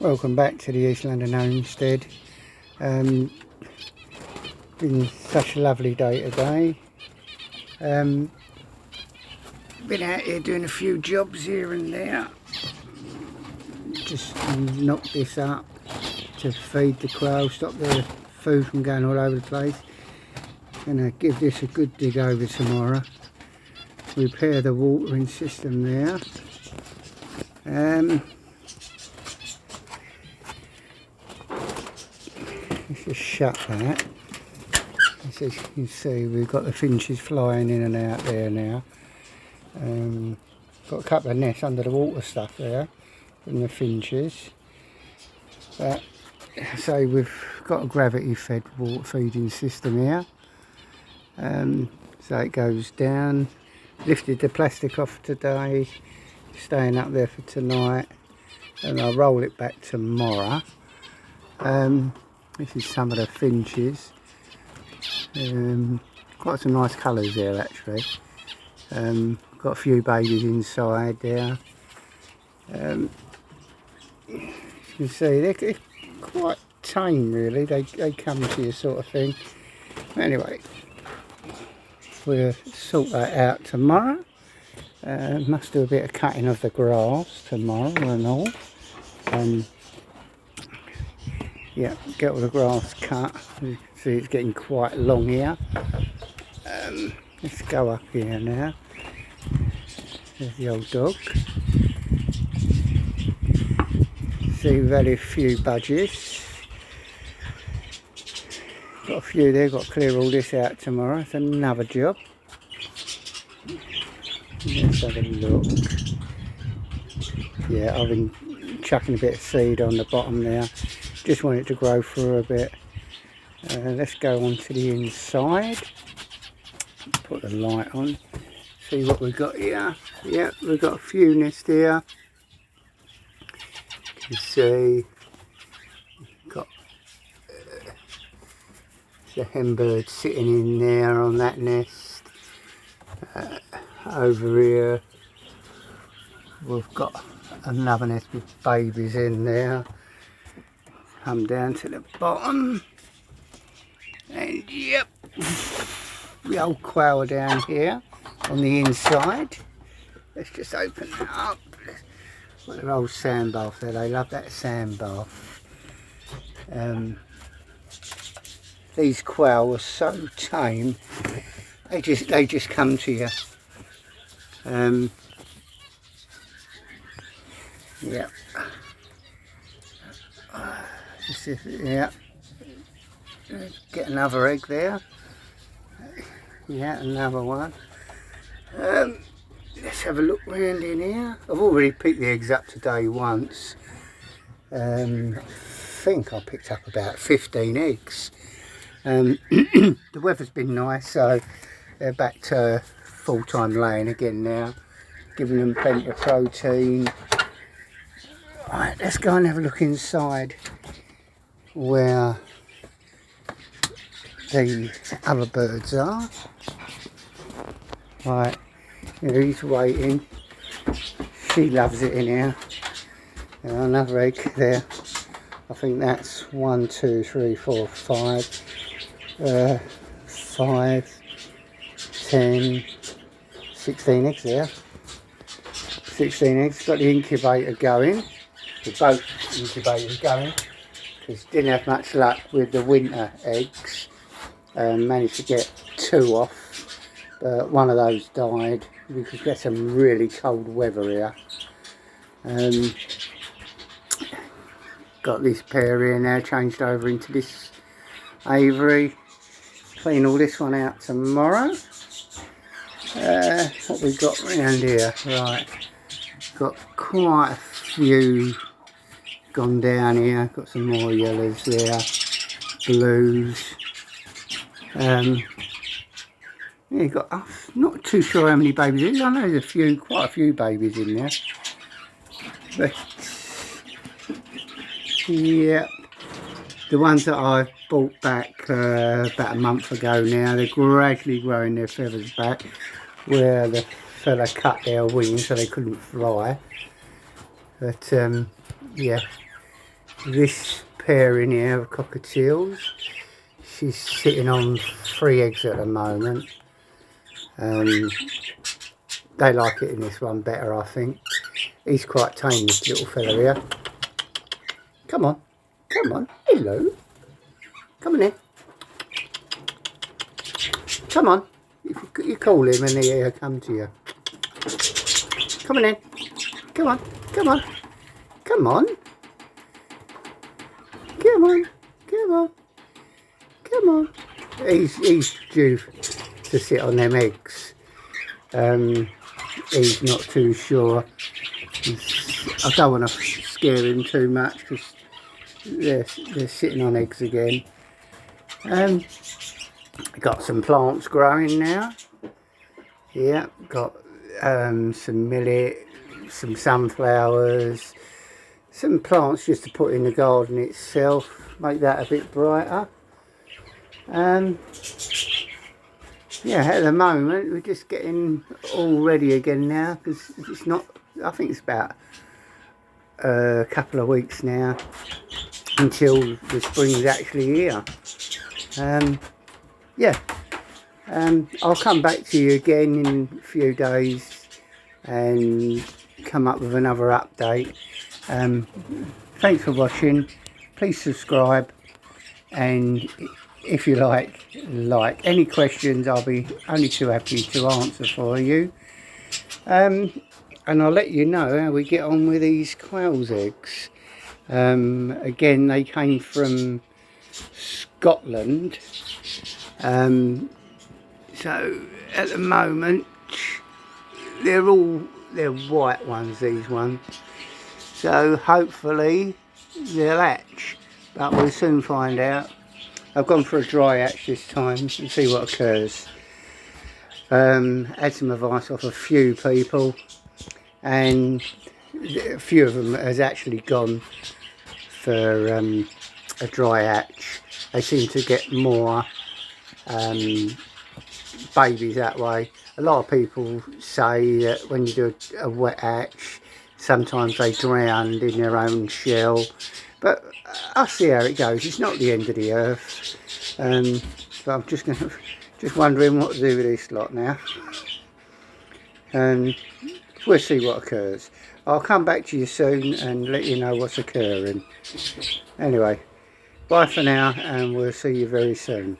Welcome back to the East London homestead. Been such a lovely day today. Been out here doing a few jobs here and there. Just knocked this up to feed the quail, stop their food from going all over the place. Gonna give this a good dig over tomorrow. Repair the watering system there. Let's just shut that. As you can see, we've got the finches flying in and out there now. Got a couple of nests under the water stuff there from the finches. But so we've got a gravity fed water feeding system here. So it goes down. Lifted the plastic off today, staying up there for tonight, and I'll roll it back tomorrow. This is some of the finches. Quite some nice colours there actually. Got a few babies inside there. As you can see, they're quite tame really, they come to you sort of thing. Anyway, we'll sort that out tomorrow. Must do a bit of cutting of the grass tomorrow and all. Yeah, get all the grass cut. You can see it's getting quite long here. Let's go up here now. There's the old dog. See, we've had a few budgies. Got a few there, got to clear all this out tomorrow. It's another job. Let's have a look. Yeah, I've been chucking a bit of seed on the bottom there. Just want it to grow for a bit. Let's go on to the inside. Put the light on. See what we've got here. Yeah, we've got a few nests here. You can see got the hen bird sitting in there on that nest. Over here we've got another nest with babies in there. Come down to the bottom, and yep, the old quail down here on the inside. Let's just open that up. Got their old sand bath there, they love that sand bath. These quail are so tame, they just come to you. Yeah. Yeah. Get another egg there. Yeah, another one. Let's have a look round in here. I've already picked the eggs up today once. I think I picked up about 15 eggs. The weather's been nice, so they're back to full-time laying again now. Giving them plenty of protein. Right, let's go and have a look inside where the other birds are. Right, he's waiting. She loves it in here. Another egg there. I think that's 1, 2, 3, 4, 5, 5, 10, 16 eggs there. 16 eggs. Got the incubator going. With both incubators going. Because didn't have much luck with the winter eggs. Managed to get 2 off, but one of those died. We could get some really cold weather here. Got this pair here now changed over into this aviary. Clean all this one out tomorrow. What we've got around here, right? Got quite a few gone down here. Got some more yellows there, blues. Yeah, got. I'm not too sure how many babies there is. I know there's quite a few babies in there. But yeah, the ones that I bought back about a month ago now, they're gradually growing their feathers back where the fella cut their wings so they couldn't fly. But yeah, this pair in here of cockatiels. She's sitting on 3 eggs at the moment. They like it in this one better, I think. He's quite tame, this little fella here. Come on, come on, hello. Come on in. Come on. You call him and he'll come to you. Come on in. Come on, come on, come on. Come on, come on, come on. He's due to sit on them eggs. He's not too sure. I don't want to scare him too much because they're sitting on eggs again. Got some plants growing now. Yeah, got some millet, some sunflowers, some plants just to put in the garden itself, make that a bit brighter. Yeah, at the moment we're just getting all ready again now because it's not, I think it's about a couple of weeks now until the spring's actually here. Yeah, I'll come back to you again in a few days and come up with another update. Thanks for watching. Please subscribe, and if you like any questions, I'll be only too happy to answer for you. And I'll let you know how we get on with these quail's eggs. Again, they came from Scotland. So at the moment they're white ones, these ones, so hopefully they'll hatch, but we'll soon find out. I've gone for a dry hatch this time and see what occurs. Had some advice off a few people and a few of them has actually gone for a dry hatch. They seem to get more babies that way. A lot of people say that when you do a wet hatch, sometimes they drown in their own shell, but I'll see how it goes. It's not the end of the earth. But I'm just wondering what to do with this lot now, and we'll see what occurs. I'll come back to you soon and let you know what's occurring. Anyway, bye for now, and we'll see you very soon.